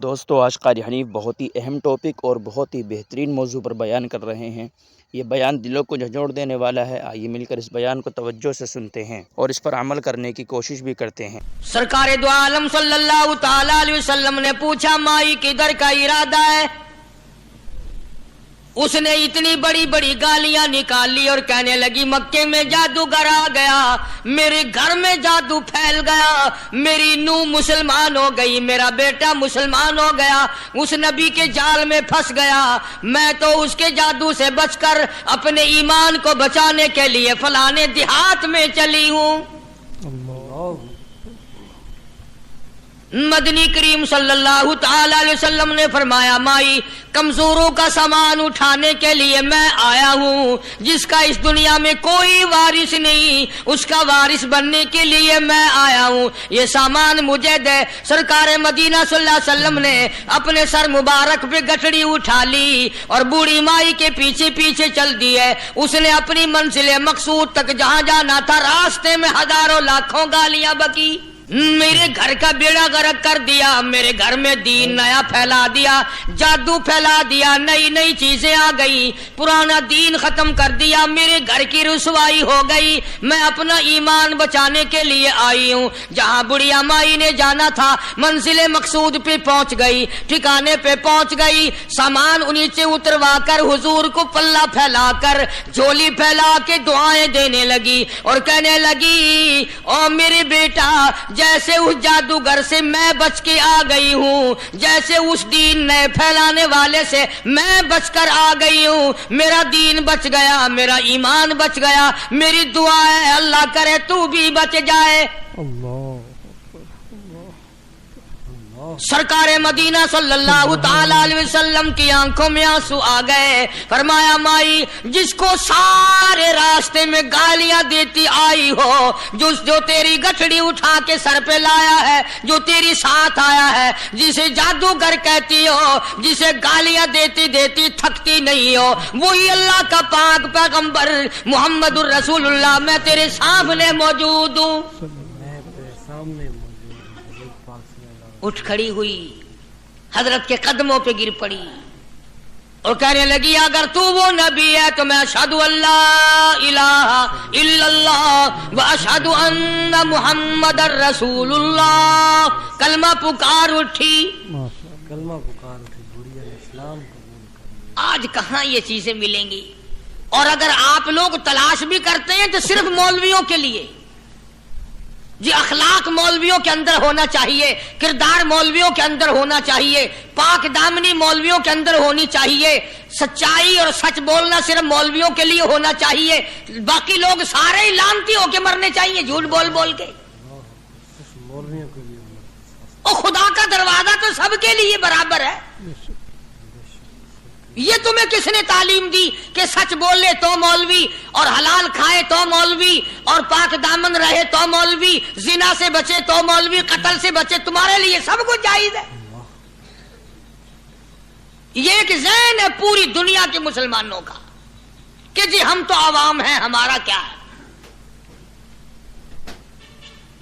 دوستو آج قاری حنیف بہت ہی اہم ٹاپک اور بہت ہی بہترین موضوع پر بیان کر رہے ہیں۔ یہ بیان دلوں کو جھنجھوڑ دینے والا ہے۔ آئیے مل کر اس بیان کو توجہ سے سنتے ہیں اور اس پر عمل کرنے کی کوشش بھی کرتے ہیں۔ سرکار دو عالم صلی اللہ تعالی علیہ وسلم نے پوچھا مائی کدھر کا ارادہ ہے؟ اس نے اتنی بڑی بڑی گالیاں نکال لی اور کہنے لگی مکے میں جادوگر آ گیا، میرے گھر میں جادو پھیل گیا، میری نوح مسلمان ہو گئی، میرا بیٹا مسلمان ہو گیا، اس نبی کے جال میں پھنس گیا، میں تو اس کے جادو سے بچ کر اپنے ایمان کو بچانے کے لیے فلانے دیہات میں چلی ہوں۔ مدنی کریم صلی اللہ تعالی علیہ وسلم نے فرمایا مائی کمزوروں کا سامان اٹھانے کے لیے میں آیا ہوں، جس کا اس دنیا میں کوئی وارث نہیں اس کا وارث بننے کے لیے میں آیا ہوں، یہ سامان مجھے دے۔ سرکار مدینہ صلی اللہ علیہ وسلم نے اپنے سر مبارک پہ گٹھڑی اٹھا لی اور بوڑھی مائی کے پیچھے پیچھے چل دی ہے۔ اس نے اپنی منزل مقصود تک جہاں جانا تھا راستے میں ہزاروں لاکھوں گالیاں بکی، میرے گھر کا بیڑا غرق کر دیا، میرے گھر میں دین نیا پھیلا دیا، جادو پھیلا دیا، نئی نئی چیزیں آ گئی، پرانا دین ختم کر دیا، میرے گھر کی رسوائی ہو گئی، میں اپنا ایمان بچانے کے لیے آئی ہوں۔ جہاں بڑھیا مائی نے جانا تھا منزل مقصود پہ پہنچ گئی، ٹھکانے پہ پہنچ گئی، سامان نیچے اتروا کر حضور کو پلہ پھیلا کر جھولی پھیلا کے دعائیں دینے لگی اور کہنے لگی او میرے بیٹا جیسے اس جادوگر سے میں بچ کے آ گئی ہوں، جیسے اس دین نئے پھیلانے والے سے میں بچ کر آ گئی ہوں، میرا دین بچ گیا، میرا ایمان بچ گیا، میری دعا ہے اللہ کرے تو بھی بچ جائے۔ سرکار مدینہ صلی اللہ تعالی علیہ وسلم کی آنکھوں میں آنسو آ گئے، فرمایا مائی جس کو سارے راستے میں گالیاں دیتی آئی ہو، جو تیری گٹھڑی اٹھا کے سر پہ لایا ہے، جو تیری ساتھ آیا ہے، جسے جادوگر کہتی ہو، جسے گالیاں دیتی دیتی تھکتی نہیں ہو، وہی اللہ کا پاک پیغمبر محمد الرسول اللہ، میں تیرے سامنے موجود ہوں۔ اٹھ کھڑی ہوئی، حضرت کے قدموں پہ گر پڑی اور کہنے لگی اگر تو وہ نبی ہے تو میں اشہد اللہ الہ الا اللہ و اشہد ان محمد الرسول اللہ۔ کلمہ پکار اٹھی، کلمہ پکار اٹھی، بڑھیا اسلام قبول کر۔ آج کہاں یہ چیزیں ملیں گی؟ اور اگر آپ لوگ تلاش بھی کرتے ہیں تو صرف مولویوں کے لیے، جی اخلاق مولویوں کے اندر ہونا چاہیے، کردار مولویوں کے اندر ہونا چاہیے، پاک دامنی مولویوں کے اندر ہونی چاہیے، سچائی اور سچ بولنا صرف مولویوں کے لیے ہونا چاہیے، باقی لوگ سارے لانتی ہو کے مرنے چاہیے جھوٹ بول بول کے۔ مولویوں کے لیے اور خدا کا دروازہ تو سب کے لیے برابر ہے۔ یہ تمہیں کس نے تعلیم دی کہ سچ بولے تو مولوی، اور حلال کھائے تو مولوی، اور پاک دامن رہے تو مولوی، زنا سے بچے تو مولوی، قتل سے بچے، تمہارے لیے سب کچھ جائز ہے۔ یہ ایک ذہن ہے پوری دنیا کے مسلمانوں کا کہ جی ہم تو عوام ہیں، ہمارا کیا ہے۔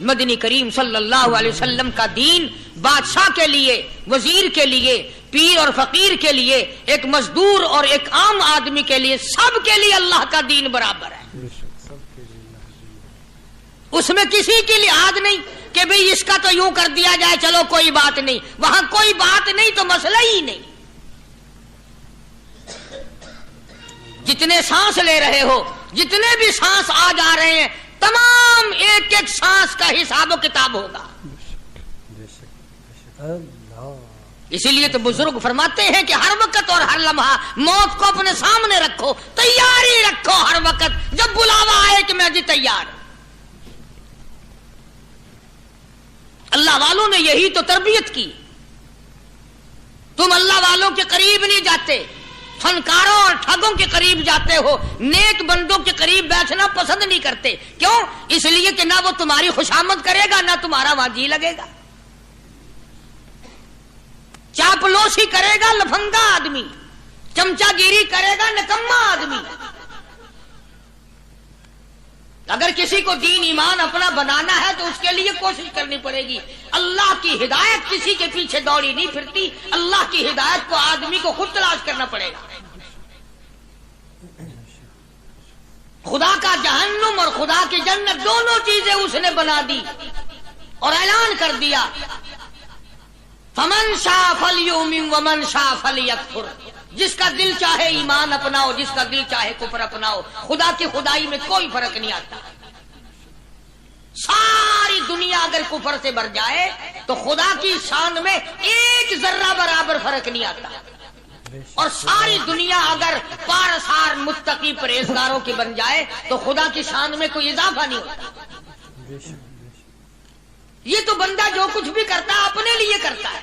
مدنی کریم صلی اللہ علیہ وسلم کا دین بادشاہ کے لیے، وزیر کے لیے، پیر اور فقیر کے لیے، ایک مزدور اور ایک عام آدمی کے لیے، سب کے لیے اللہ کا دین برابر ہے۔ اس میں کسی کی لحاظ نہیں کہ بھئی اس کا تو یوں کر دیا جائے چلو کوئی بات نہیں، وہاں کوئی بات نہیں تو مسئلہ ہی نہیں۔ جتنے سانس لے رہے ہو، جتنے بھی سانس آ جا رہے ہیں، تمام ایک ایک سانس کا حساب و کتاب ہوگا۔ اسی لیے تو بزرگ فرماتے ہیں کہ ہر وقت اور ہر لمحہ موت کو اپنے سامنے رکھو، تیاری رکھو ہر وقت، جب بلاوا آئے کہ میں جی تیار۔ اللہ والوں نے یہی تو تربیت کی۔ تم اللہ والوں کے قریب نہیں جاتے، فنکاروں اور ٹھگوں کے قریب جاتے ہو، نیک بندوں کے قریب بیٹھنا پسند نہیں کرتے۔ کیوں؟ اس لیے کہ نہ وہ تمہاری خوشامد کرے گا، نہ تمہارا وہاں جی لگے گا۔ چاپلوسی کرے گا لفنگا آدمی، چمچا گیری کرے گا نکما آدمی۔ اگر کسی کو دین ایمان اپنا بنانا ہے تو اس کے لیے کوشش کرنی پڑے گی. اللہ کی ہدایت کسی کے پیچھے دوڑی نہیں پھرتی، اللہ کی ہدایت کو آدمی کو خود تلاش کرنا پڑے گا. خدا کا جہنم اور خدا کی جنت دونوں چیزیں اس نے بنا دی اور اعلان کر دیا فمن شاء فلیؤمن ومن شاء فلیکفر. جس کا دل چاہے ایمان اپناؤ، جس کا دل چاہے کفر اپناؤ. خدا کی خدائی میں کوئی فرق نہیں آتا. ساری دنیا اگر کفر سے بھر جائے تو خدا کی شان میں ایک ذرہ برابر فرق نہیں آتا. اور ساری دنیا اگر پارسار متقی پرہیزگاروں کی بن جائے تو خدا کی شان میں کوئی اضافہ نہیں ہوتا. یہ تو بندہ جو کچھ بھی کرتا ہے اپنے لیے کرتا ہے.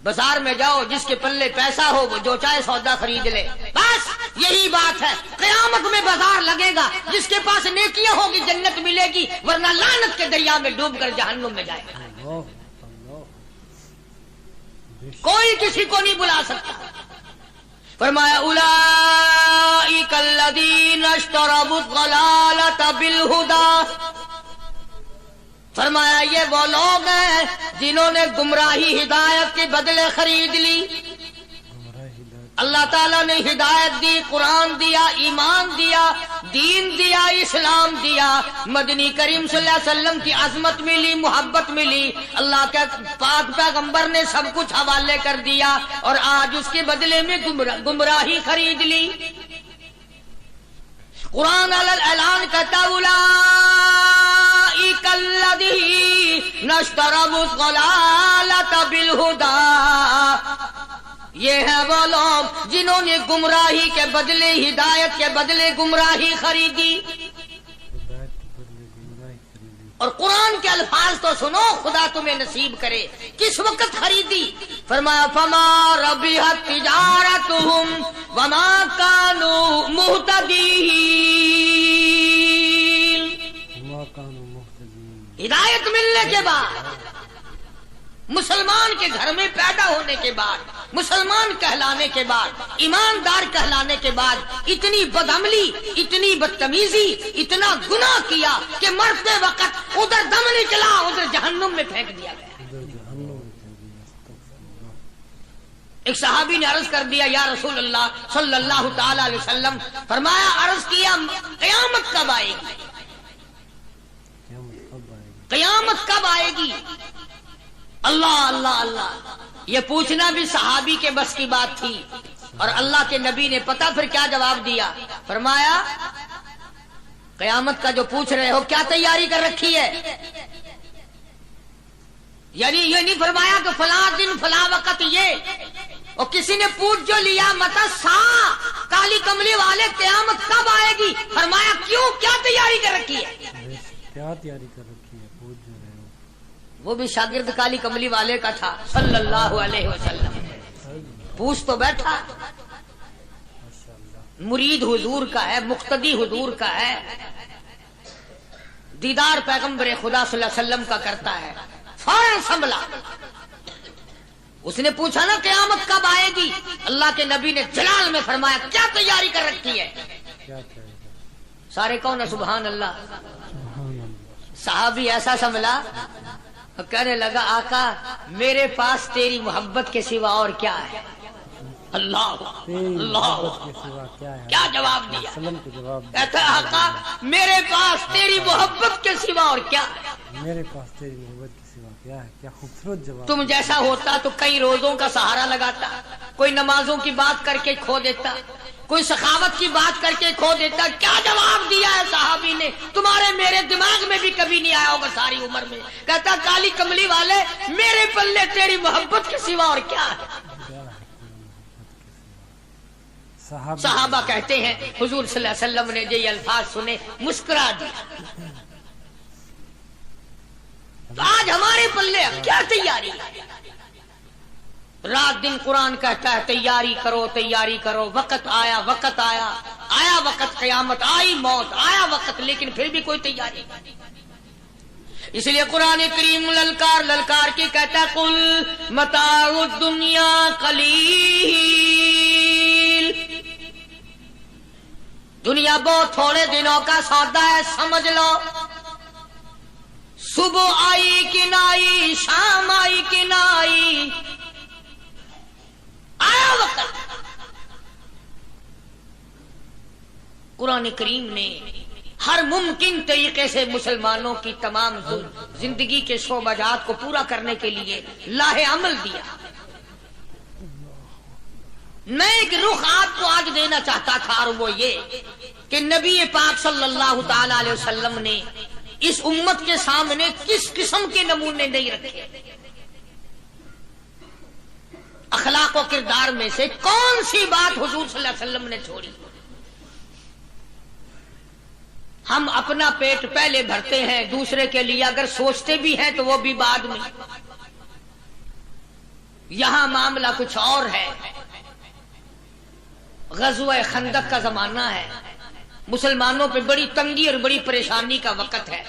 بازار میں جاؤ، جس کے پلے پیسہ ہو وہ جو چاہے سودا خرید لے، بس یہی بات ہے. قیامت میں بازار لگے گا، جس کے پاس نیکیاں ہوگی جنت ملے گی، ورنہ لعنت کے دریا میں ڈوب کر جہنم میں جائے گا. کوئی کسی کو نہیں بلا سکتا. فرمایا اولئک الذین اشتروا الضلالۃ بالہدی. فرمایا یہ وہ لوگ ہیں جنہوں نے گمراہی ہدایت کے بدلے خرید لی. اللہ تعالیٰ نے ہدایت دی، قرآن دیا، ایمان دیا، دین دیا، اسلام دیا. مدنی کریم صلی اللہ علیہ وسلم کی عظمت ملی، محبت ملی. اللہ کے پاک پیغمبر نے سب کچھ حوالے کر دیا اور آج اس کے بدلے میں گمراہی خرید لی. قرآن اعلان کرتا اولئک الذین اشتروا الضلالۃ بالہدی. یہ ہے وہ لوگ جنہوں نے گمراہی کے بدلے ہدایت کے بدلے گمراہی خریدی. اور قرآن کے الفاظ تو سنو، خدا تمہیں نصیب کرے. کس وقت خریدی؟ فرمایا فما ربحت تجارتهم وما كانوا مهتدين. ہدایت ملنے کے بعد، مسلمان کے گھر میں پیدا ہونے کے بعد، مسلمان کہلانے کے بعد، ایماندار کہلانے کے بعد اتنی بدعملی، اتنی بدتمیزی، اتنا گناہ کیا کہ مرتے وقت ادھر دم نکلا، ادھر جہنم میں پھینک دیا گیا. ایک صحابی نے عرض کر دیا یا رسول اللہ صلی اللہ تعالی علیہ وسلم. فرمایا عرض کیا قیامت کب آئے گی؟ قیامت کب آئے گی؟ اللہ اللہ اللہ. یہ پوچھنا بھی صحابی کے بس کی بات تھی. اور اللہ کے نبی نے پتہ پھر کیا جواب دیا؟ فرمایا قیامت کا جو پوچھ رہے ہو کیا تیاری کر رکھی ہے؟ یعنی یہ نہیں فرمایا کہ فلاں دن فلاں وقت یہ. اور کسی نے پوچھ جو لیا متا سا کالی کملی والے قیامت کب آئے گی؟ فرمایا کیوں، کیا تیاری کر رکھی ہے؟ کیا تیاری کر رکھی ہے؟ پوچھ جو رہے ہو. وہ بھی شاگرد کالی کملی والے کا تھا صلی اللہ علیہ وسلم. پوچھ تو بیٹھا، مرید حضور کا ہے، مقتدی حضور کا ہے، دیدار پیغمبر خدا صلی اللہ علیہ وسلم کا کرتا ہے. فوراً سنبھلا. اس نے پوچھا نا قیامت کب آئے گی؟ اللہ کے نبی نے جلال میں فرمایا کیا تیاری کر رکھی ہے؟ سارے کون ہے سبحان اللہ. صحابی ایسا سنبھلا، کہنے لگا آقا میرے پاس تیری محبت کے سوا اور کیا ہے؟ اللہ اللہ، کیا جواب دیا؟ کہتا آقا میرے پاس تیری محبت کے سوا اور کیا ہے؟ میرے پاس تیری محبت کے سوا کیا ہے؟ کیا خوبصورت جواب. تم جیسا ہوتا تو کئی روزوں کا سہارا لگاتا، کوئی نمازوں کی بات کر کے کھو دیتا، کوئی سخاوت کی بات کر کے کھو دیتا. کیا جواب دیا ہے صحابی نے؟ تمہارے میرے دماغ میں بھی کبھی نہیں آیا ہوگا ساری عمر میں. کہتا کالی کملی والے میرے پلے تیری محبت کے سوا اور کیا ہے؟ صحابہ کہتے ہیں حضور صلی اللہ علیہ وسلم نے جو یہ الفاظ سنے مسکرا دیا. تو آج ہمارے پلے کیا تیاری ہے؟ رات دن قرآن کہتا ہے تیاری کرو تیاری کرو. وقت آیا، وقت آیا، آیا وقت، قیامت آئی، موت آیا وقت، لیکن پھر بھی کوئی تیاری نہیں. اس لیے قرآن کریم للکار للکار کی کہتا ہے قل متاع الدنیا قلیل. دنیا بہت تھوڑے دنوں کا سودا ہے، سمجھ لو۔ صبح آئی کہ نہ آئی، شام آئی کہ نہ آئی، آیا وقت۔ قرآن کریم نے ہر ممکن طریقے سے مسلمانوں کی تمام زندگی کے شعبات کو پورا کرنے کے لیے لاہ عمل دیا۔ میں ایک رخ آپ کو آج دینا چاہتا تھا، اور وہ یہ کہ نبی پاک صلی اللہ تعالی علیہ وسلم نے اس امت کے سامنے کس قسم کے نمونے نہیں رکھے۔ اخلاق و کردار میں سے کون سی بات حضور صلی اللہ علیہ وسلم نے چھوڑی؟ ہم اپنا پیٹ پہلے بھرتے ہیں، دوسرے کے لیے اگر سوچتے بھی ہیں تو وہ بھی بعد میں۔ یہاں معاملہ کچھ اور ہے۔ غزوہ خندق کا زمانہ ہے، مسلمانوں پہ بڑی تنگی اور بڑی پریشانی کا وقت ہے۔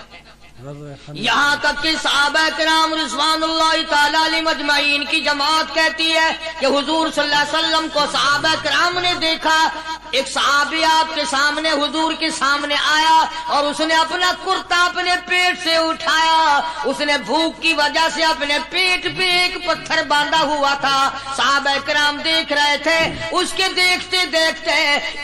یہاں تک کہ صحابہ کرام رضوان اللہ تعالی علیہم اجمعین کی جماعت کہتی ہے کہ حضور صلی اللہ علیہ وسلم کو صحابہ کرام نے دیکھا، ایک صحابی آپ کے سامنے حضور کے سامنے آیا اور اس نے اپنا کرتا اپنے پیٹ سے اٹھایا، اس نے بھوک کی وجہ سے اپنے پیٹ پہ ایک پتھر باندھا ہوا تھا۔ صحابہ کرام دیکھ رہے تھے، اس کے دیکھتے دیکھتے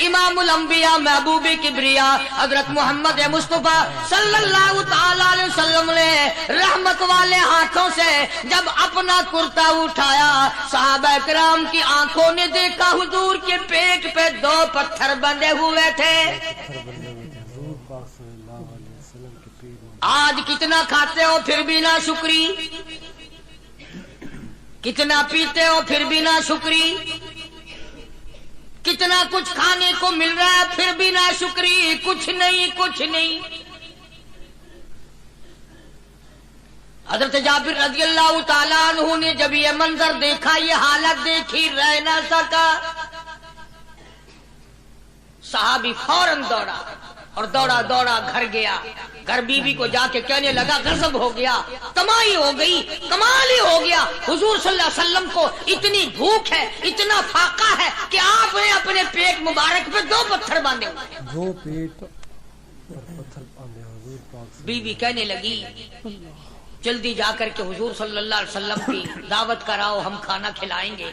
امام الانبیاء محبوب کبریا حضرت محمد مصطفیٰ صلی اللہ تعالی علیہ وسلم نے رحمت والے ہاتھوں سے جب اپنا کرتا اٹھایا، صحابہ کرام کی آنکھوں نے دیکھا حضور کے پیٹ پہ 2 پتھر بندھے ہوئے تھے۔ آج کتنا کھاتے ہو پھر بھی نہ شکری، کتنا پیتے ہو پھر بھی نہ شکری، کتنا کچھ کھانے کو مل رہا ہے پھر بھی نہ شکری، کچھ نہیں کچھ نہیں۔ حضرت جابر رضی اللہ تعالیٰ عنہ نے جب یہ منظر دیکھا، یہ حالت دیکھی، رہ نہ سکا۔ صحابی فوراً دوڑا اور دوڑا دوڑا گھر گیا، گھر بیوی کو جا کے کہنے لگا غضب ہو گیا، کمائی ہو گئی، کمال ہی ہو گیا، حضور صلی اللہ علیہ وسلم کو اتنی بھوک ہے، اتنا فاقہ ہے کہ آپ نے اپنے پیٹ مبارک پہ 2 پتھر باندھے ہوئے۔ 2 پیٹ اور پتھر باندھے حضور پاک۔ بیوی کہنے لگی جلدی جا کر کے حضور صلی اللہ علیہ وسلم کی دعوت کراؤ، ہم کھانا کھلائیں گے۔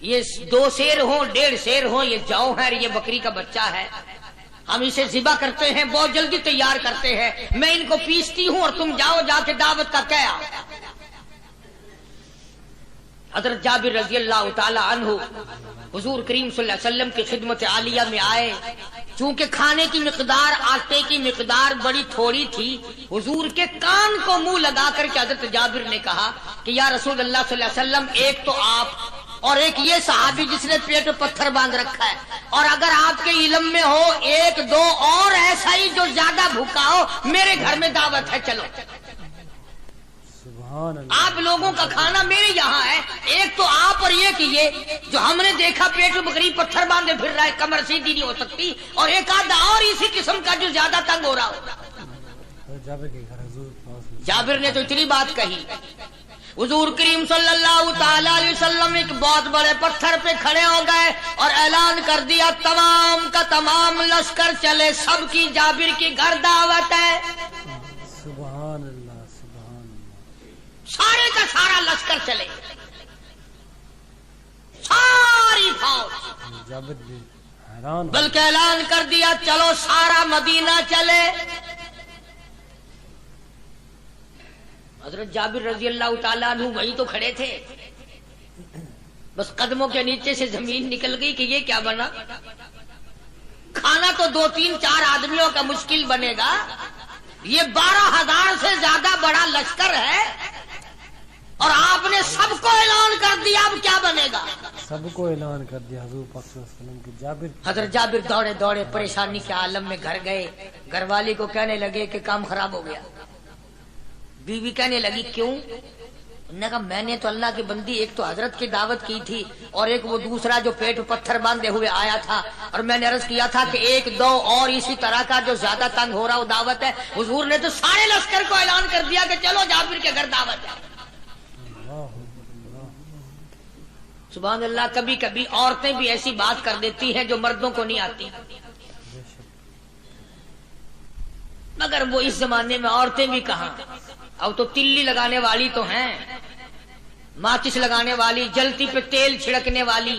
یہ 2 سیر ہوں 1.5 سیر ہوں، یہ جو ہے یہ بکری کا بچہ ہے، ہم اسے ذبح کرتے ہیں، بہت جلدی تیار کرتے ہیں، میں ان کو پیستی ہوں اور تم جاؤ جا کے دعوت کا کیا۔ حضرت جابر رضی اللہ تعالی عنہ حضور کریم صلی اللہ علیہ وسلم کی خدمت عالیہ میں آئے، چونکہ کھانے کی مقدار، آٹے کی مقدار بڑی تھوڑی تھی، حضور کے کان کو منہ لگا کر کے حضرت جابر نے کہا کہ یا رسول اللہ صلی اللہ علیہ وسلم، ایک تو آپ اور ایک یہ صحابی جس نے پیٹ پتھر باندھ رکھا ہے، اور اگر آپ کے علم میں ہو 1-2 اور ایسا ہی جو زیادہ بھوکا ہو، میرے گھر میں دعوت ہے، چلو۔ آپ لوگوں کا کھانا میرے یہاں ہے، ایک تو آپ اور یہ کہ یہ جو ہم نے دیکھا پیٹ بکری پتھر باندھے پھر رہا ہے، کمر سیدھی نہیں ہو سکتی، اور ایک آدھا اور اسی قسم کا جو زیادہ تنگ ہو رہا ہو۔ جابر نے تو اتنی بات کہی، حضور کریم صلی اللہ تعالی علیہ وسلم ایک بہت بڑے پتھر پہ کھڑے ہو گئے اور اعلان کر دیا تمام کا تمام لشکر چلے، سب کی جابر کی گھر دعوت ہے۔ سبحان اللہ سبحان اللہ۔ سارے کا سارا لشکر چلے، ساری فوج، جابر بھی حیران، بلکہ اعلان کر دیا چلو سارا مدینہ چلے۔ حضرت جابر رضی اللہ تعالیٰ عنہ وہی تو کھڑے تھے، بس قدموں کے نیچے سے زمین نکل گئی کہ یہ کیا بنا۔ کھانا تو 2-3-4 آدمیوں کا مشکل بنے گا، یہ 12,000 سے زیادہ بڑا لشکر ہے، اور آپ نے سب کو اعلان کر دیا، اب کیا بنے گا؟ سب کو اعلان کر دیا حضور پاک صلی اللہ علیہ وسلم کی۔ جابر حضرت جابر دوڑے دوڑے پریشانی کے عالم میں گھر گئے، گھر والی کو کہنے لگے کہ کام خراب ہو گیا۔ بیوی کہنے لگی کیوں؟ انہوں نے کہا میں نے تو اللہ کی بندی ایک تو حضرت کی دعوت کی تھی، اور ایک وہ دوسرا جو پیٹ پتھر باندھے ہوئے آیا تھا، اور میں نے عرض کیا تھا کہ 1-2 اور اسی طرح کا جو زیادہ تنگ ہو رہا وہ دعوت ہے۔ حضور نے تو سارے لشکر کو اعلان کر دیا کہ چلو جابر کے گھر دعوت ہے۔ سبحان اللہ، کبھی کبھی عورتیں بھی ایسی بات کر دیتی ہیں جو مردوں کو نہیں آتی۔ مگر وہ اس زمانے میں عورتیں بھی کہاں، اب تو تلی لگانے والی تو ہیں، ماچس لگانے والی، جلتی پہ تیل چھڑکنے والی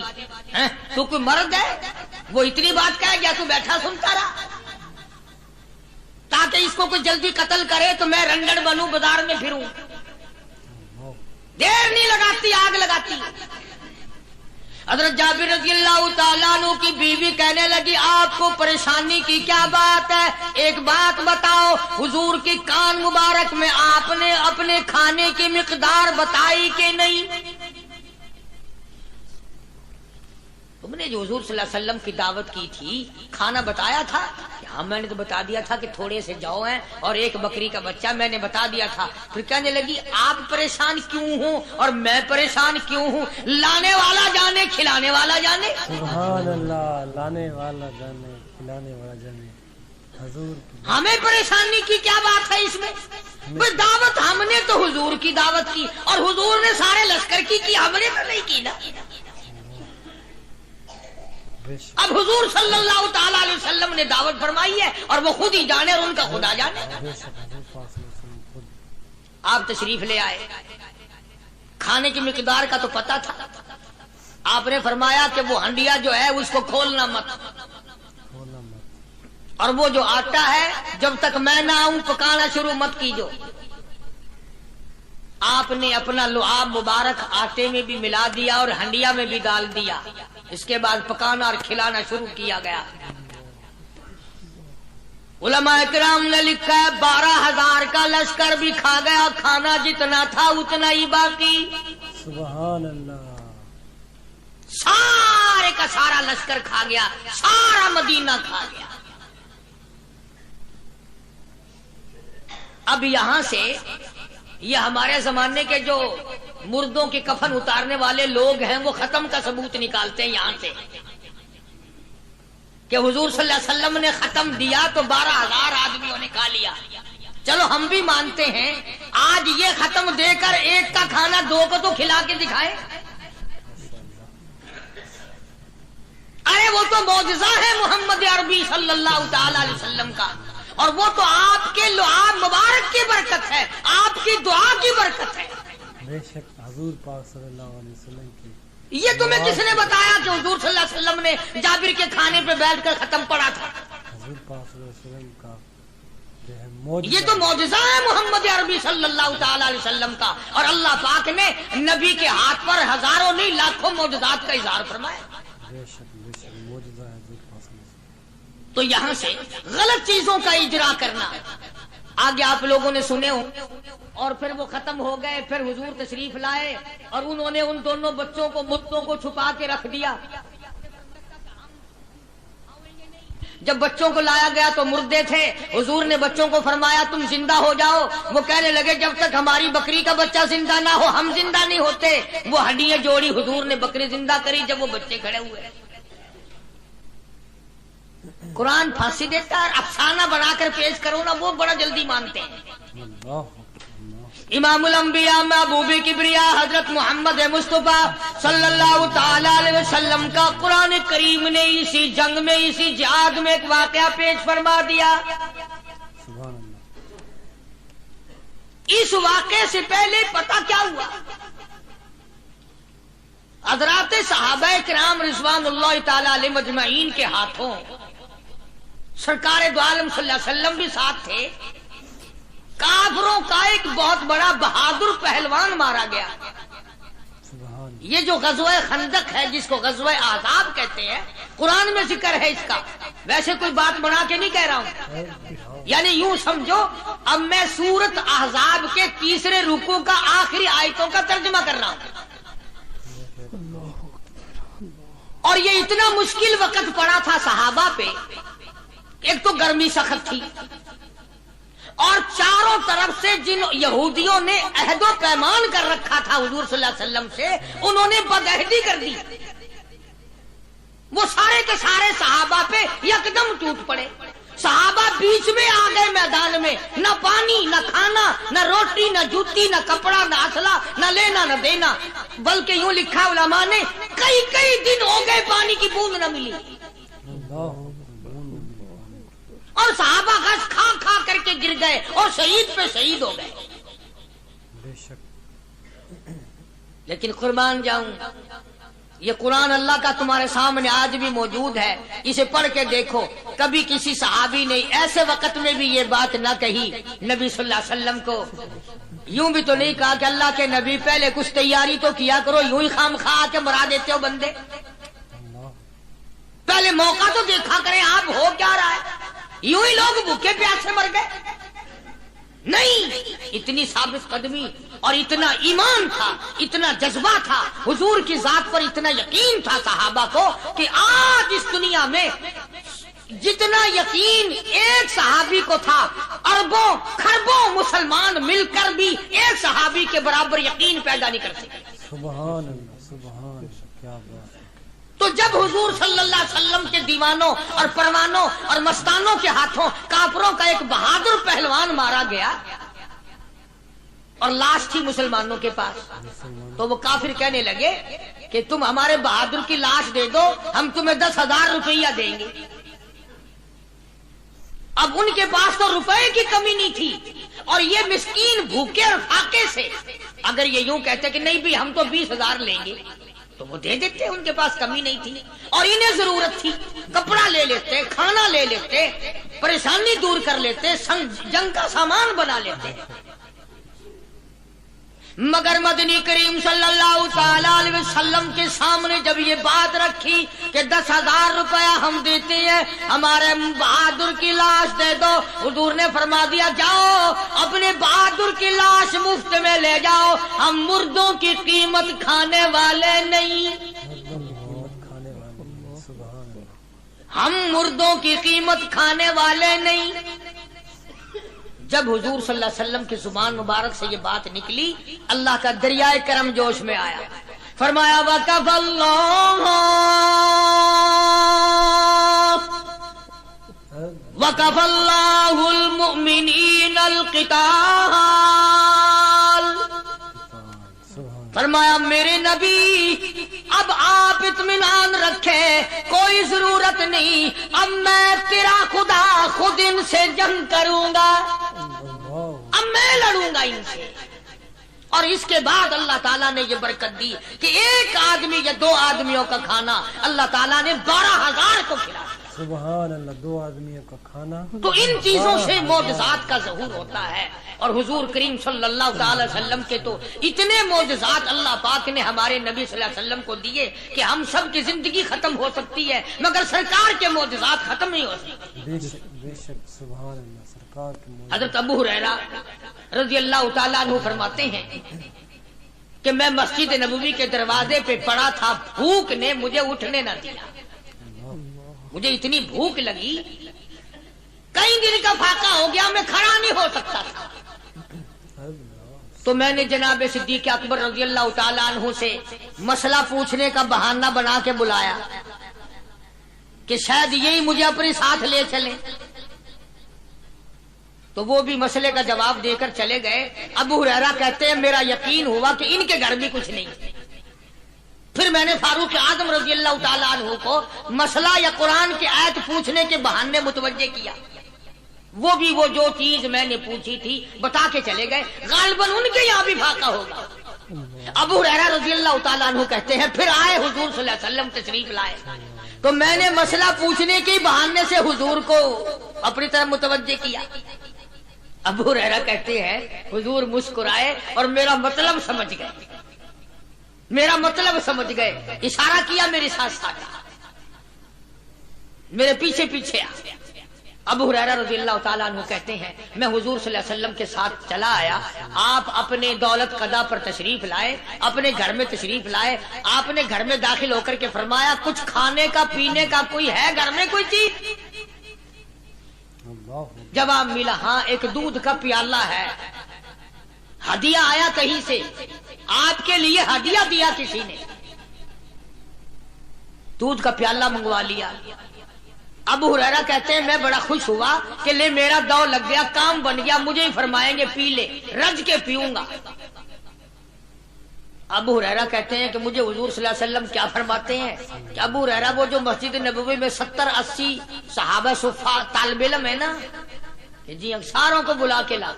ہیں؟ تو کوئی مرد ہے وہ اتنی بات کہے گیا، تو بیٹھا سنتا رہا تاکہ اس کو کوئی جلدی قتل کرے تو میں رنڈڑ بنوں، بازار میں پھروں، دیر نہیں لگاتی آگ لگاتی۔ حضرت جابر رضی اللہ تعالیٰ عنہ کی بیوی کہنے لگی آپ کو پریشانی کی کیا بات ہے، ایک بات بتاؤ، حضور کی کان مبارک میں آپ نے اپنے کھانے کی مقدار بتائی کہ نہیں؟ تم نے جو حضور صلی اللہ علیہ وسلم کی دعوت کی تھی کھانا بتایا تھا؟ ہاں میں نے تو بتا دیا تھا کہ تھوڑے سے جو ہیں اور ایک بکری کا بچہ، میں نے بتا دیا تھا۔ پھر کہنے لگی آپ پریشان کیوں ہوں اور میں پریشان کیوں ہوں؟ لانے والا جانے کھلانے والا جانے۔ سبحان اللہ، لانے والا جانے کھلانے والا جانے۔ حضور ہمیں پریشانی کی کیا بات ہے اس میں؟ بس دعوت ہم نے تو حضور کی دعوت کی اور حضور نے سارے لشکر کی، ہم نے تو نہیں کی نا۔ اب حضور صلی اللہ تعالی علیہ وسلم نے دعوت فرمائی ہے اور وہ خود ہی جانے اور ان کا خدا جانے۔ آپ تشریف لے آئے، کھانے کی مقدار کا تو پتا تھا، آپ نے فرمایا کہ وہ ہنڈیا جو ہے اس کو کھولنا مت، اور وہ جو آٹا ہے جب تک میں نہ آؤں پکانا شروع مت کیجو۔ آپ نے اپنا لعاب مبارک آٹے میں بھی ملا دیا اور ہنڈیا میں بھی ڈال دیا، اس کے بعد پکانا اور کھلانا شروع کیا گیا۔ علماء کرام نے لکھا ہے 12,000 کا لشکر بھی کھا گیا، کھانا جتنا تھا اتنا ہی باقی۔ سبحان اللہ، سارے کا سارا لشکر کھا گیا، سارا مدینہ کھا گیا۔ اب یہاں سے یہ ہمارے زمانے کے جو مردوں کے کفن اتارنے والے لوگ ہیں وہ ختم کا ثبوت نکالتے ہیں یہاں سے کہ حضور صلی اللہ علیہ وسلم نے ختم دیا تو 12,000 آدمیوں نے کھا لیا۔ چلو ہم بھی مانتے ہیں، آج یہ ختم دے کر ایک کا کھانا 2 کو تو کھلا کے دکھائے۔ ارے وہ تو معجزہ ہے محمد عربی صلی اللہ تعالی علیہ وسلم کا، اور وہ تو آپ کے لعاب مبارک کی برکت ہے، آپ کی دعا کی برکت ہے۔ بے شک حضور پاک صلی اللہ علیہ وسلم کی۔ یہ تمہیں کس نے بتایا کہ حضور صلی اللہ علیہ وسلم نے جابر کے کھانے پہ بیٹھ کر ختم پڑا تھا؟ حضور پاک صلی اللہ علیہ وسلم کا جو ہے معجزہ، یہ تو معجزہ ہے محمد عربی صلی اللہ تعالی علیہ وسلم کا، اور اللہ پاک نے نبی کے ہاتھ پر ہزاروں نہیں لاکھوں معجزات کا اظہار فرمایا۔ بے شک معجزہ ہے حضور پاک صلی اللہ علیہ وسلم۔ تو یہاں سے غلط چیزوں کا اجرا کرنا آگے آپ لوگوں نے سنے ہوں، اور پھر وہ ختم ہو گئے، پھر حضور تشریف لائے اور انہوں نے ان دونوں بچوں کو مردوں کو چھپا کے رکھ دیا۔ جب بچوں کو لایا گیا تو مردے تھے، حضور نے بچوں کو فرمایا تم زندہ ہو جاؤ، وہ کہنے لگے جب تک ہماری بکری کا بچہ زندہ نہ ہو ہم زندہ نہیں ہوتے۔ وہ ہڈیاں جوڑی، حضور نے بکری زندہ کری جب وہ بچے کھڑے ہوئے۔ قرآن پھانسی دیتا ہے، افسانہ بنا کر پیش کرو نا وہ بڑا جلدی مانتے ہیں۔ امام الانبیاء محبوب کبریا حضرت محمد مصطفیٰ صلی اللہ تعالی علیہ وسلم کا قرآن کریم نے اسی جنگ میں، اسی جہاد میں ایک واقعہ پیش فرما دیا۔ سبحان اللہ۔ اس واقعے سے پہلے پتہ کیا ہوا؟ حضرات صحابہ کرام رضوان اللہ تعالی علیہ مجمعین کے ہاتھوں سرکار دو عالم صلی اللہ علیہ وسلم بھی ساتھ تھے، کافروں کا ایک بہت بڑا بہادر پہلوان مارا گیا۔ یہ جو غزوہ خندق ہے جس کو غزوہ احزاب کہتے ہیں، قرآن میں ذکر ہے اس کا، ویسے کوئی بات بنا کے نہیں کہہ رہا ہوں، یعنی یوں سمجھو اب میں سورت احزاب کے 3 رکوع کا آخری آیتوں کا ترجمہ کر رہا ہوں۔ اور یہ اتنا مشکل وقت پڑا تھا صحابہ پہ، ایک تو گرمی سخت تھی، اور چاروں طرف سے جن یہودیوں نے عہد و پیمان کر رکھا تھا حضور صلی اللہ علیہ وسلم سے، انہوں نے بدعہدی کر دی۔ وہ سارے کے سارے صحابہ پہ یکدم ٹوٹ پڑے۔ صحابہ بیچ میں آ گئے میدان میں، نہ پانی نہ کھانا نہ روٹی نہ جوتی نہ کپڑا نہ اسلحہ نہ لینا نہ دینا، بلکہ یوں لکھا علماء نے کئی دن ہو گئے پانی کی بوند نہ ملی۔ اور صحابہ غش کھا کھا کر کے گر گئے اور شہید پہ شہید ہو گئے. بے شک. لیکن قربان جاؤں، یہ قرآن اللہ کا تمہارے سامنے آج بھی موجود ہے، اسے پڑھ کے دیکھو. کبھی کسی صحابی نے ایسے وقت میں بھی یہ بات نہ کہی نبی صلی اللہ علیہ وسلم کو. یوں بھی تو نہیں کہا کہ اللہ کے نبی پہلے کچھ تیاری تو کیا کرو، یوں ہی خام خواہ کے مرا دیتے ہو بندے. پہلے موقع تو دیکھا کریں آپ ہو کیا رہا ہے. یوں ہی لوگ بھوکے پیاسے مر گئے. نہیں، اتنی ثابت قدمی اور اتنا ایمان تھا، اتنا جذبہ تھا، حضور کی ذات پر اتنا یقین تھا صحابہ کو کہ آج اس دنیا میں جتنا یقین ایک صحابی کو تھا، اربوں خربوں مسلمان مل کر بھی ایک صحابی کے برابر یقین پیدا نہیں کر سکے. سبحان اللہ، سبحان اللہ، کیا بات ہے. تو جب حضور صلی اللہ علیہ وسلم کے دیوانوں اور پروانوں اور مستانوں کے ہاتھوں کافروں کا ایک بہادر پہلوان مارا گیا اور لاش تھی مسلمانوں کے پاس، تو وہ کافر کہنے لگے کہ تم ہمارے بہادر کی لاش دے دو، ہم تمہیں 10,000 روپیہ دیں گے. اب ان کے پاس تو روپے کی کمی نہیں تھی، اور یہ مسکین بھوکے اور فاقے سے اگر یہ یوں کہتے کہ نہیں بھی ہم تو 20,000 لیں گے تو وہ دے دیتے. ان کے پاس کمی نہیں تھی اور انہیں ضرورت تھی. کپڑا لے لیتے، کھانا لے لیتے، پریشانی دور کر لیتے، جنگ کا سامان بنا لیتے. مگر مدنی کریم صلی اللہ تعالی علیہ وسلم کے سامنے جب یہ بات رکھی کہ 10,000 روپیہ ہم دیتے ہیں، ہمارے بہادر کی لاش دے دو، حضور نے فرما دیا جاؤ اپنے بہادر کی لاش مفت میں لے جاؤ، ہم مردوں کی قیمت کھانے والے نہیں. ہم مردوں کی قیمت کھانے والے نہیں. جب حضور صلی اللہ علیہ وسلم کی زبان مبارک سے یہ بات نکلی، اللہ کا دریائے کرم جوش میں آیا. فرمایا وَكَفَى اللَّهُ الْمُؤْمِنِينَ الْقِتَالَ. فرمایا میرے نبی اب آپ اطمینان رکھے، کوئی ضرورت نہیں، اب میں تیرا خدا خود ان سے جنگ کروں گا، اب میں لڑوں گا ان سے. اور اس کے بعد اللہ تعالیٰ نے یہ برکت دی کہ ایک آدمی یا 2 آدمیوں کا کھانا اللہ تعالیٰ نے 12,000 کو کھلایا. سبحان اللہ، 2 آدمیوں کا کھانا. تو ان چیزوں سے معجزات کا ظہور ہوتا ہے. اور حضور کریم صلی اللہ تعالی وسلم کے تو اتنے معجزات اللہ پاک نے ہمارے نبی صلی اللہ علیہ وسلم کو دیے کہ ہم سب کی زندگی ختم ہو سکتی ہے مگر سرکار کے معجزات ختم نہیں ہو سکتی. بے شک سبحان اللہ، سرکار کی معجزات. حضرت ابو ہریرہ رضی اللہ تعالیٰ عنہ فرماتے ہیں کہ میں مسجد نبوی کے دروازے پہ پڑا تھا، بھوک نے مجھے اٹھنے نہ دیا. مجھے اتنی بھوک لگی، کئی دن کا فاقہ ہو گیا، میں کھڑا نہیں ہو سکتا تھا. تو میں نے جناب صدیق اکبر رضی اللہ تعالیٰ عنہ سے مسئلہ پوچھنے کا بہانہ بنا کے بلایا کہ شاید یہی مجھے اپنے ساتھ لے چلے. تو وہ بھی مسئلے کا جواب دے کر چلے گئے. ابو ہریرہ کہتے ہیں میرا یقین ہوا کہ ان کے گھر بھی کچھ نہیں. پھر میں نے فاروق اعظم رضی اللہ تعالیٰ عنہ کو مسئلہ یا قرآن کی آیت پوچھنے کے بہانے متوجہ کیا. وہ بھی وہ جو چیز میں نے پوچھی تھی بتا کے چلے گئے. غالباً ان کے یہاں بھی فاقہ ہوگا. ابو ہریرہ رضی اللہ تعالیٰ عنہ کہتے ہیں پھر آئے حضور صلی اللہ علیہ وسلم تشریف لائے تو میں نے مسئلہ پوچھنے کے بہانے سے حضور کو اپنی طرف متوجہ کیا. ابو ہریرہ کہتے ہیں حضور مسکرائے اور میرا مطلب سمجھ گئے. میرا مطلب سمجھ گئے، اشارہ کیا میرے ساتھ ساتھ، میرے پیچھے پیچھے آ. ابو ہریرہ رضی اللہ تعالیٰ عنہ کہتے ہیں میں حضور صلی اللہ علیہ وسلم کے ساتھ چلا آیا. آپ اپنے دولت قضا پر تشریف لائے، اپنے گھر میں تشریف لائے. آپ نے گھر میں داخل ہو کر کے فرمایا کچھ کھانے کا پینے کا کوئی ہے گھر میں کوئی چیز؟ جواب ملا ہاں ایک دودھ کا پیالہ ہے. ہدیہ آیا کہیں سے، آپ کے لیے ہدیہ دیا کسی نے، دودھ کا پیالہ منگوا لیا. ابو ہریرہ کہتے ہیں میں بڑا خوش ہوا کہ لے میرا دو لگ گیا، کام بن گیا، مجھے ہی فرمائیں گے پی لے، رج کے پیوں گا. ابو ہریرہ کہتے ہیں کہ مجھے حضور صلی اللہ علیہ وسلم کیا فرماتے ہیں کہ ابو ہریرہ وہ جو مسجد نبوی میں 70-80 صحابہ صفا طالب علم ہے نا کہ جی ساروں کو بلا کے لا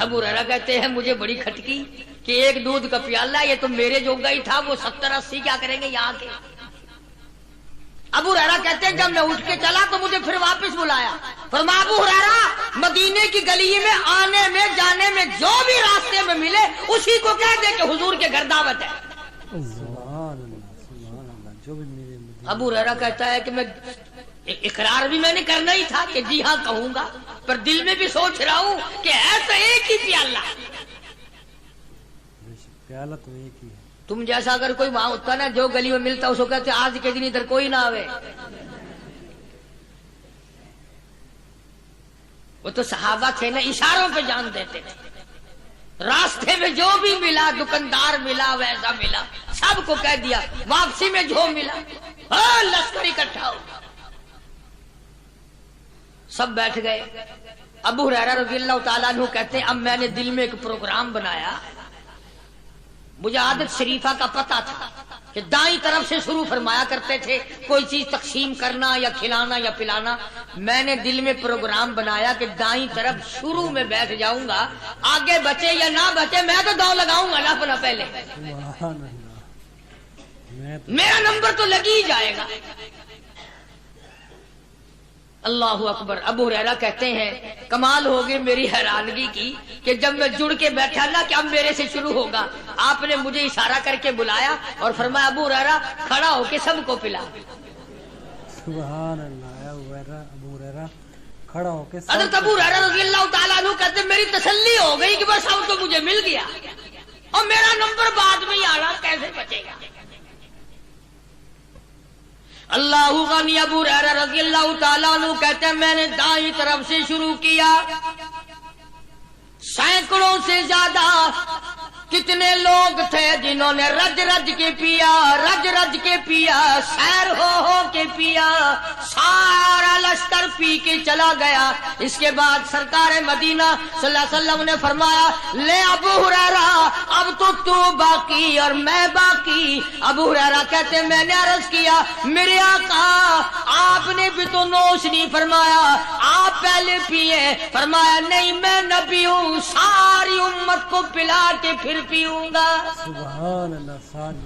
ابو ہریرہ کہتے ہیں مجھے بڑی کھٹکی کہ ایک دودھ کا پیالہ یہ تو میرے جوگا ہی تھا، وہ 70-80 کیا کریں گے یہاں کے۔ ابو ہریرہ کہتے ہیں جب میں اٹھ کے چلا تو مجھے پھر واپس بلایا، فرمایا ابو ہریرہ مدینے کی گلی میں آنے میں جانے میں جو بھی راستے میں ملے اسی کو کہہ دے کہ حضور کے گھر دعوت ہے۔ ابو ہریرہ کہتا ہے کہ میں اقرار بھی میں نے کرنا ہی تھا کہ جی ہاں کہوں گا، پر دل میں بھی سوچ رہا ہوں کہ ایسا ایک ہی پیالہ تو ایک ہی ہے۔ تم جیسا اگر کوئی وہاں ہوتا نا جو گلی میں ملتا اس کو کہتے آج کے دن ادھر کوئی نہ آوے۔ وہ تو صحابہ تھے نا، اشاروں پہ جان دیتے تھے، راستے میں جو بھی ملا، دکاندار ملا ویسا ملا، سب کو کہہ دیا، واپسی میں جو ملا لشکر اکٹھا ہو، سب بیٹھ گئے۔ ابو ہریرہ رضی اللہ تعالیٰ عنہ کہتے ہیں اب میں نے دل میں ایک پروگرام بنایا، مجھے عادت شریفہ کا پتہ تھا کہ دائیں طرف سے شروع فرمایا کرتے تھے کوئی چیز تقسیم کرنا یا کھلانا یا پلانا، میں نے دل میں پروگرام بنایا کہ دائیں طرف شروع میں بیٹھ جاؤں گا، آگے بچے یا نہ بچے میں تو داؤں لگاؤں گا نا پہلے، میرا نمبر تو لگ ہی جائے گا۔ اللہ اکبر۔ ابو ہریرہ کہتے ہیں کمال ہو گئی میری حیرانگی کی کہ جب میں جڑ کے بیٹھا نا کہ اب میرے سے شروع ہوگا، آپ نے مجھے اشارہ کر کے بلایا اور فرمایا ابو ہریرہ کھڑا ہو کے سب کو پلا۔ سبحان اللہ۔ ابو ہریرہ کھڑا ہو کے حضرت ابو ہریرہ رضی اللہ تعالیٰ عنہ کہتے میری تسلی ہو گئی کہ بس اب تو مجھے مل گیا اور میرا نمبر بعد میں ہی آ رہا، کیسے بچے گا۔ اللہ غنی۔ ابو ہریرہ رضی اللہ تعالیٰ عنہ کہتے ہیں میں نے دائیں طرف سے شروع کیا، سینکڑوں سے زیادہ کتنے لوگ تھے جنہوں نے رج رج کے پیا، رج رج کے پیا، سیر ہو کے پیا، سارا لشکر پی کے چلا گیا۔ اس کے بعد سرکار مدینہ صلی اللہ علیہ وسلم نے فرمایا لے ابو ہریرہ اب تو باقی اور میں باقی۔ ابو ہریرہ کہتے ہیں میں نے عرض کیا میرے آقا آپ نے بھی تو نوش نہیں فرمایا، آپ پہلے پیے۔ فرمایا نہیں میں نبی ہوں، ساری امت کو پلا کے پھر پیوں گا۔ سبحان اللہ۔ ساری